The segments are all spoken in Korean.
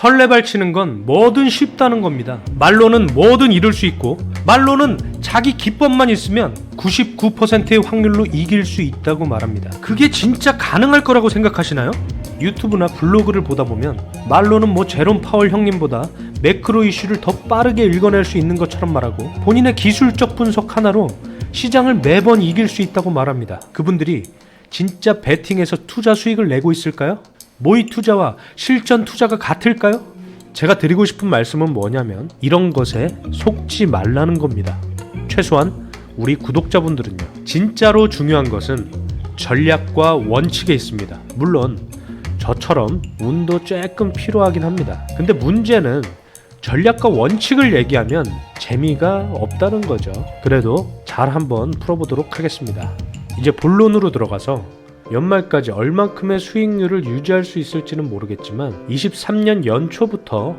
설레발치는 건 뭐든 쉽다는 겁니다. 말로는 뭐든 이룰 수 있고 말로는 자기 기법만 있으면 99%의 확률로 이길 수 있다고 말합니다. 그게 진짜 가능할 거라고 생각하시나요? 유튜브나 블로그를 보다 보면 말로는 뭐 제롬 파월 형님보다 매크로 이슈를 더 빠르게 읽어낼 수 있는 것처럼 말하고 본인의 기술적 분석 하나로 시장을 매번 이길 수 있다고 말합니다. 그분들이 진짜 베팅에서 투자 수익을 내고 있을까요? 모의 투자와 실전 투자가 같을까요? 제가 드리고 싶은 말씀은 뭐냐면 이런 것에 속지 말라는 겁니다. 최소한 우리 구독자분들은요. 진짜로 중요한 것은 전략과 원칙에 있습니다. 물론 저처럼 운도 조금 필요하긴 합니다. 근데 문제는 전략과 원칙을 얘기하면 재미가 없다는 거죠. 그래도 잘 한번 풀어보도록 하겠습니다. 이제 본론으로 들어가서 연말까지 얼만큼의 수익률을 유지할 수 있을지는 모르겠지만 23년 연초부터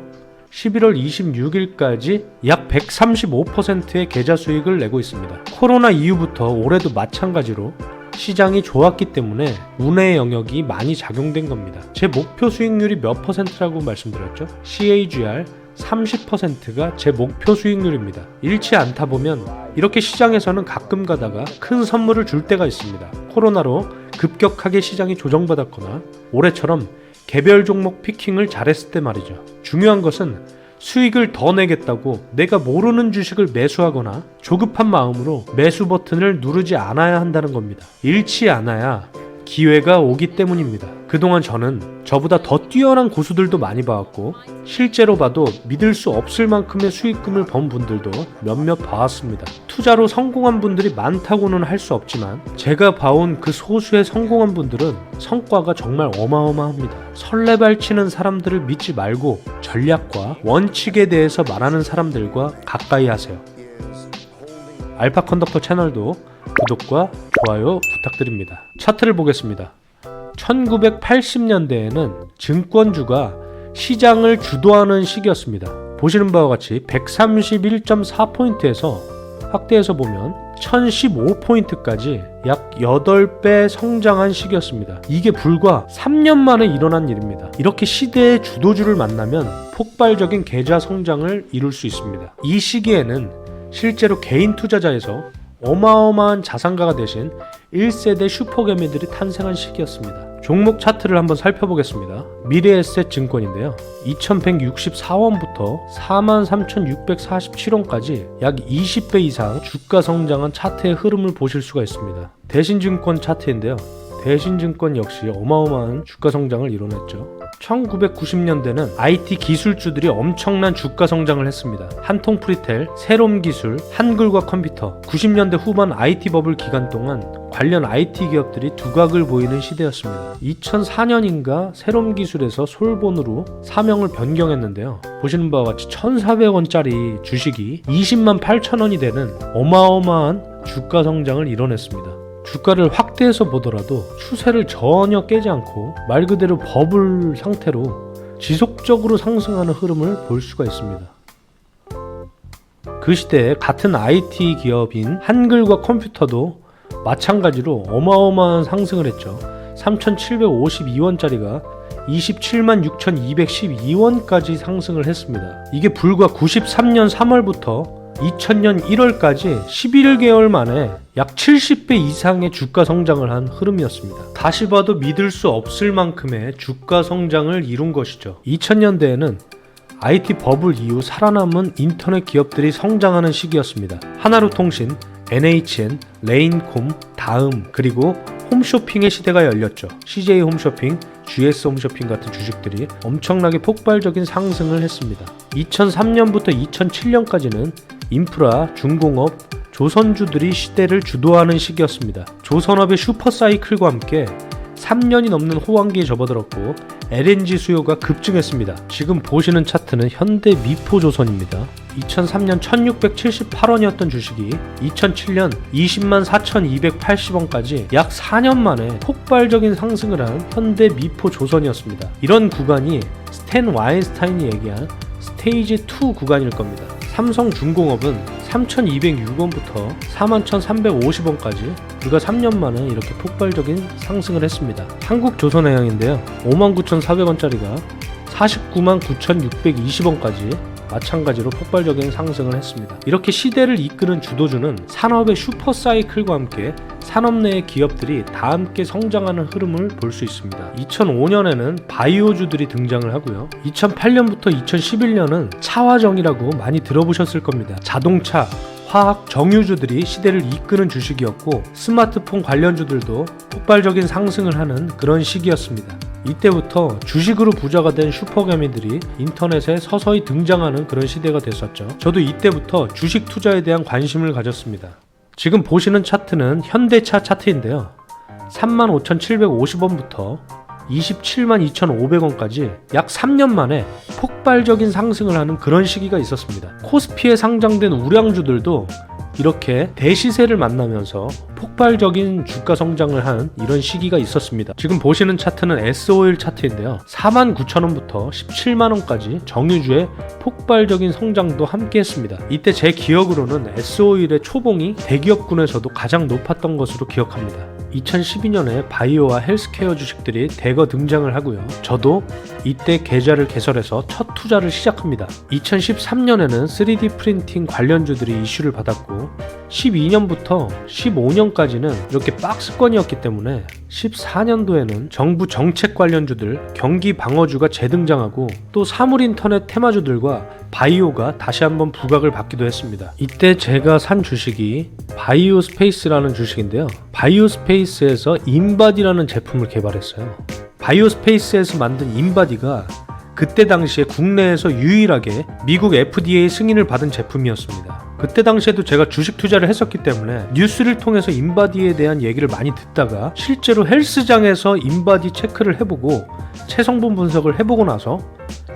11월 26일까지 약 135%의 계좌 수익을 내고 있습니다. 코로나 이후부터 올해도 마찬가지로 시장이 좋았기 때문에 운의 영역이 많이 작용된 겁니다. 제 목표 수익률이 몇 퍼센트라고 말씀드렸죠? CAGR 30%가 제 목표 수익률입니다. 잃지 않다 보면 이렇게 시장에서는 가끔 가다가 큰 선물을 줄 때가 있습니다. 코로나로 급격하게 시장이 조정받았거나 올해처럼 개별 종목 피킹을 잘했을 때 말이죠. 중요한 것은 수익을 더 내겠다고 내가 모르는 주식을 매수하거나 조급한 마음으로 매수 버튼을 누르지 않아야 한다는 겁니다. 잃지 않아야 기회가 오기 때문입니다. 그동안 저는 저보다 더 뛰어난 고수들도 많이 봐왔고 실제로 봐도 믿을 수 없을 만큼의 수익금을 번 분들도 몇몇 봐왔습니다. 투자로 성공한 분들이 많다고는 할 수 없지만 제가 봐온 그 소수의 성공한 분들은 성과가 정말 어마어마합니다. 설레발치는 사람들을 믿지 말고 전략과 원칙에 대해서 말하는 사람들과 가까이 하세요. 알파 컨덕터 채널도 구독과 좋아요 부탁드립니다. 차트를 보겠습니다. 1980년대에는 증권주가 시장을 주도하는 시기였습니다. 보시는 바와 같이 131.4포인트에서 확대해서 보면 1015포인트까지 약 8배 성장한 시기였습니다. 이게 불과 3년 만에 일어난 일입니다. 이렇게 시대의 주도주를 만나면 폭발적인 계좌 성장을 이룰 수 있습니다. 이 시기에는 실제로 개인 투자자에서 어마어마한 자산가가 되신 1세대 슈퍼개미들이 탄생한 시기였습니다. 종목 차트를 한번 살펴보겠습니다. 미래에셋 증권인데요. 2164원부터 43,647원까지 약 20배 이상 주가 성장한 차트의 흐름을 보실 수가 있습니다. 대신증권 차트인데요. 대신증권 역시 어마어마한 주가 성장을 이뤄냈죠. 1990년대는 IT 기술주들이 엄청난 주가 성장을 했습니다. 한통프리텔, 세롬기술, 한글과 컴퓨터. 90년대 후반 IT 버블 기간 동안 관련 IT 기업들이 두각을 보이는 시대였습니다. 2004년인가 세롬기술에서 솔본으로 사명을 변경했는데요. 보시는 바와 같이 1,400원짜리 주식이 20만 8천원이 되는 어마어마한 주가 성장을 이뤄냈습니다. 주가를 확대해서 보더라도 추세를 전혀 깨지 않고 말 그대로 버블 상태로 지속적으로 상승하는 흐름을 볼 수가 있습니다. 그 시대에 같은 IT 기업인 한글과 컴퓨터도 마찬가지로 어마어마한 상승을 했죠. 3,752원짜리가 27만 6,212원까지 상승을 했습니다. 이게 불과 93년 3월부터 2000년 1월까지 11개월 만에 약 70배 이상의 주가 성장을 한 흐름이었습니다. 다시 봐도 믿을 수 없을 만큼의 주가 성장을 이룬 것이죠. 2000년대에는 IT 버블 이후 살아남은 인터넷 기업들이 성장하는 시기였습니다. 하나로통신, NHN, 레인콤, 다음, 그리고 홈쇼핑의 시대가 열렸죠. CJ 홈쇼핑, GS 홈쇼핑 같은 주식들이 엄청나게 폭발적인 상승을 했습니다. 2003년부터 2007년까지는 인프라, 중공업, 조선주들이 시대를 주도하는 시기였습니다. 조선업의 슈퍼사이클과 함께 3년이 넘는 호황기에 접어들었고 LNG 수요가 급증했습니다. 지금 보시는 차트는 현대미포조선입니다. 2003년 1678원이었던 주식이 2007년 20만 4280원까지 약 4년 만에 폭발적인 상승을 한 현대미포조선이었습니다. 이런 구간이 스탠 와인스타인이 얘기한 스테이지 2 구간일 겁니다. 삼성중공업은 3,206원부터 41,350원까지 불과 3년 만에 이렇게 폭발적인 상승을 했습니다. 한국조선해양인데요. 59,400원짜리가 49만 9,620원까지 마찬가지로 폭발적인 상승을 했습니다. 이렇게 시대를 이끄는 주도주는 산업의 슈퍼사이클과 함께 산업 내의 기업들이 다 함께 성장하는 흐름을 볼 수 있습니다. 2005년에는 바이오주들이 등장을 하고요. 2008년부터 2011년은 차화정이라고 많이 들어보셨을 겁니다. 자동차, 화학, 정유주들이 시대를 이끄는 주식이었고 스마트폰 관련주들도 폭발적인 상승을 하는 그런 시기였습니다. 이때부터 주식으로 부자가 된 슈퍼개미들이 인터넷에 서서히 등장하는 그런 시대가 됐었죠. 저도 이때부터 주식 투자에 대한 관심을 가졌습니다. 지금 보시는 차트는 현대차 차트인데요. 35,750원부터 272,500원까지 약 3년 만에 폭발적인 상승을 하는 그런 시기가 있었습니다. 코스피에 상장된 우량주들도 이렇게 대시세를 만나면서 폭발적인 주가 성장을 한 이런 시기가 있었습니다. 지금 보시는 차트는 S-오일 차트인데요. 49,000원부터 170,000원까지 정유주의 폭발적인 성장도 함께 했습니다. 이때 제 기억으로는 S-오일의 초봉이 대기업군에서도 가장 높았던 것으로 기억합니다. 2012년에 바이오와 헬스케어 주식들이 대거 등장을 하고요. 저도 이때 계좌를 개설해서 첫 투자를 시작합니다. 2013년에는 3D 프린팅 관련주들이 이슈를 받았고 12년부터 15년까지는 이렇게 박스권이었기 때문에 14년도에는 정부 정책 관련주들, 경기 방어주가 재등장하고 또 사물인터넷 테마주들과 바이오가 다시 한번 부각을 받기도 했습니다. 이때 제가 산 주식이 바이오스페이스라는 주식인데요. 바이오스페이스에서 인바디라는 제품을 개발했어요. 바이오스페이스에서 만든 인바디가 그때 당시에 국내에서 유일하게 미국 FDA 승인을 받은 제품이었습니다. 그때 당시에도 제가 주식 투자를 했었기 때문에 뉴스를 통해서 인바디에 대한 얘기를 많이 듣다가 실제로 헬스장에서 인바디 체크를 해보고 체성분 분석을 해보고 나서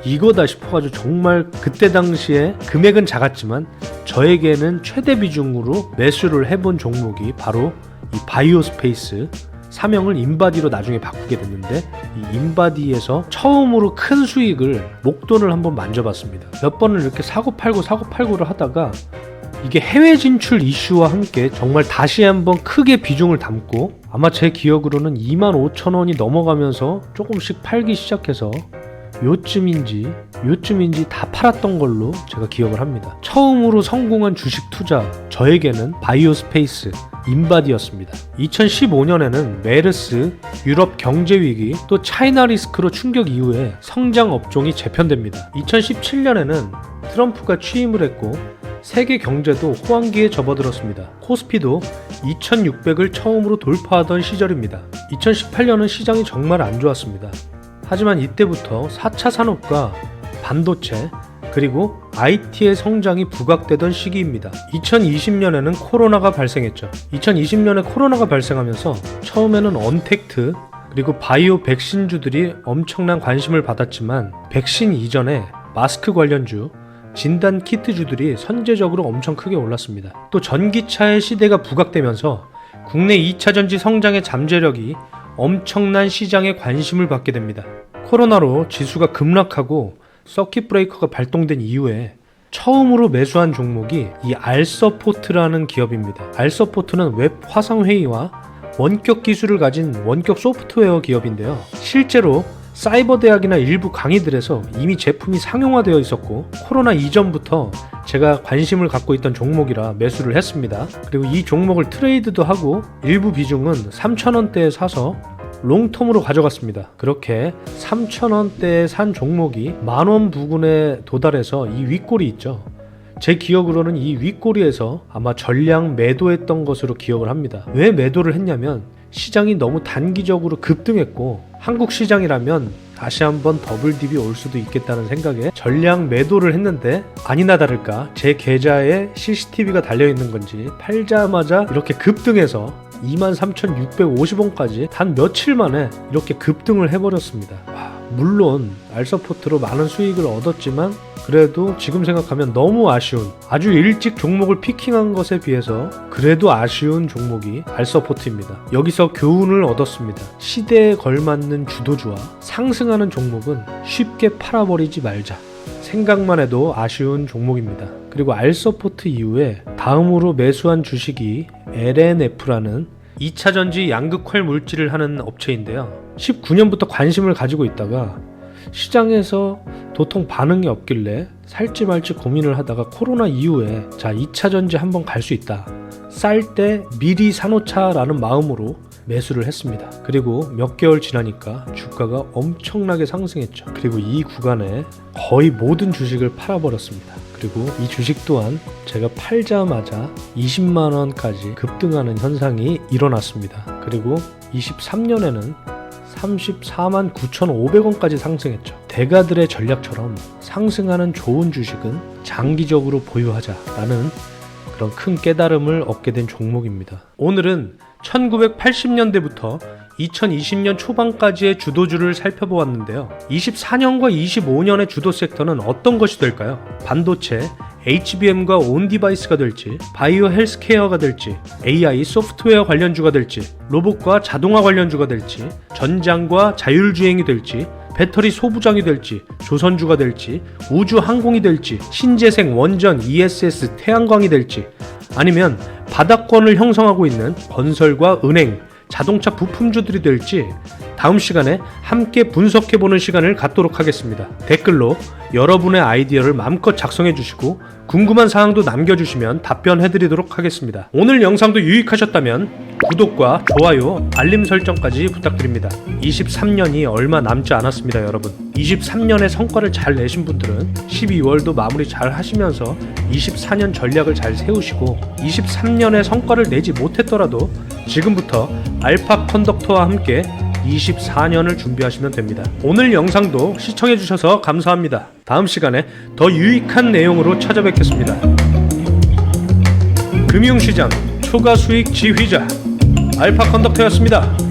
이거다 싶어가지고 정말 그때 당시에 금액은 작았지만 저에게는 최대 비중으로 매수를 해본 종목이 바로 이 바이오스페이스, 사명을 인바디로 나중에 바꾸게 됐는데 이 인바디에서 처음으로 큰 수익을 목돈을 한번 만져봤습니다. 몇 번을 이렇게 사고팔고를 하다가 이게 해외 진출 이슈와 함께 정말 다시 한번 크게 비중을 담고 아마 제 기억으로는 25,000원이 넘어가면서 조금씩 팔기 시작해서 요쯤인지 다 팔았던 걸로 제가 기억을 합니다. 처음으로 성공한 주식 투자, 저에게는 바이오스페이스, 인바디였습니다. 2015년에는 메르스, 유럽 경제위기, 또 차이나 리스크로 충격 이후에 성장 업종이 재편됩니다. 2017년에는 트럼프가 취임을 했고 세계 경제도 호황기에 접어들었습니다. 코스피도 2600을 처음으로 돌파하던 시절입니다. 2018년은 시장이 정말 안 좋았습니다. 하지만 이때부터 4차 산업과 반도체 그리고 IT의 성장이 부각되던 시기입니다. 2020년에는 코로나가 발생했죠. 2020년에 코로나가 발생하면서 처음에는 언택트 그리고 바이오 백신주들이 엄청난 관심을 받았지만 백신 이전에 마스크 관련주, 진단 키트주들이 선제적으로 엄청 크게 올랐습니다. 또 전기차의 시대가 부각되면서 국내 2차전지 성장의 잠재력이 엄청난 시장에 관심을 받게 됩니다. 코로나로 지수가 급락하고 서킷 브레이커가 발동된 이후에 처음으로 매수한 종목이 이 알서포트라는 기업입니다. 알서포트는 웹 화상회의와 원격 기술을 가진 원격 소프트웨어 기업인데요. 실제로 사이버 대학이나 일부 강의들에서 이미 제품이 상용화되어 있었고 코로나 이전부터 제가 관심을 갖고 있던 종목이라 매수를 했습니다. 그리고 이 종목을 트레이드도 하고 일부 비중은 3,000원대에 사서 롱텀으로 가져갔습니다. 그렇게 3,000원대에 산 종목이 만원 부근에 도달해서 이 윗골이 있죠. 제 기억으로는 이 윗골이에서 아마 전량 매도했던 것으로 기억을 합니다. 왜 매도를 했냐면 시장이 너무 단기적으로 급등했고 한국 시장이라면 다시 한번 더블 딥이 올 수도 있겠다는 생각에 전량 매도를 했는데 아니나 다를까 제 계좌에 CCTV가 달려있는 건지 팔자마자 이렇게 급등해서 23,650원까지 단 며칠 만에 이렇게 급등을 해버렸습니다. 물론 알서포트로 많은 수익을 얻었지만 그래도 지금 생각하면 너무 아쉬운, 아주 일찍 종목을 피킹한 것에 비해서 그래도 아쉬운 종목이 알서포트입니다. 여기서 교훈을 얻었습니다. 시대에 걸맞는 주도주와 상승하는 종목은 쉽게 팔아버리지 말자. 생각만 해도 아쉬운 종목입니다. 그리고 알서포트 이후에 다음으로 매수한 주식이 LNF라는 2차전지 양극활 물질을 하는 업체인데요. 19년부터 관심을 가지고 있다가 시장에서 도통 반응이 없길래 살지 말지 고민을 하다가 코로나 이후에 자 2차 전지 한번 갈 수 있다. 쌀 때 미리 사놓자라는 마음으로 매수를 했습니다. 그리고 몇 개월 지나니까 주가가 엄청나게 상승했죠. 그리고 이 구간에 거의 모든 주식을 팔아버렸습니다. 그리고 이 주식 또한 제가 팔자마자 20만 원까지 급등하는 현상이 일어났습니다. 그리고 23년에는 34만 9,500원까지 상승했죠. 대가들의 전략처럼 상승하는 좋은 주식은 장기적으로 보유하자라는 그런 큰 깨달음을 얻게 된 종목입니다. 오늘은 1980년대부터 2020년 초반까지의 주도주를 살펴보았는데요. 24년과 25년의 주도 섹터는 어떤 것이 될까요? 반도체, HBM과 온디바이스가 될지, 바이오 헬스케어가 될지, AI 소프트웨어 관련주가 될지, 로봇과 자동화 관련주가 될지, 전장과 자율주행이 될지, 배터리 소부장이 될지, 조선주가 될지, 우주 항공이 될지, 신재생, 원전, ESS, 태양광이 될지, 아니면 바닥권을 형성하고 있는 건설과 은행, 자동차 부품주들이 될지 다음 시간에 함께 분석해보는 시간을 갖도록 하겠습니다. 댓글로 여러분의 아이디어를 마음껏 작성해 주시고 궁금한 사항도 남겨주시면 답변해드리도록 하겠습니다. 오늘 영상도 유익하셨다면 구독과 좋아요, 알림 설정까지 부탁드립니다. 23년이 얼마 남지 않았습니다, 여러분. 23년의 성과를 잘 내신 분들은 12월도 마무리 잘 하시면서 24년 전략을 잘 세우시고 23년의 성과를 내지 못했더라도 지금부터 알파 컨덕터와 함께 24년을 준비하시면 됩니다. 오늘 영상도 시청해주셔서 감사합니다. 다음 시간에 더 유익한 내용으로 찾아뵙겠습니다. 금융시장 초과 수익 지휘자 알파 컨덕터였습니다.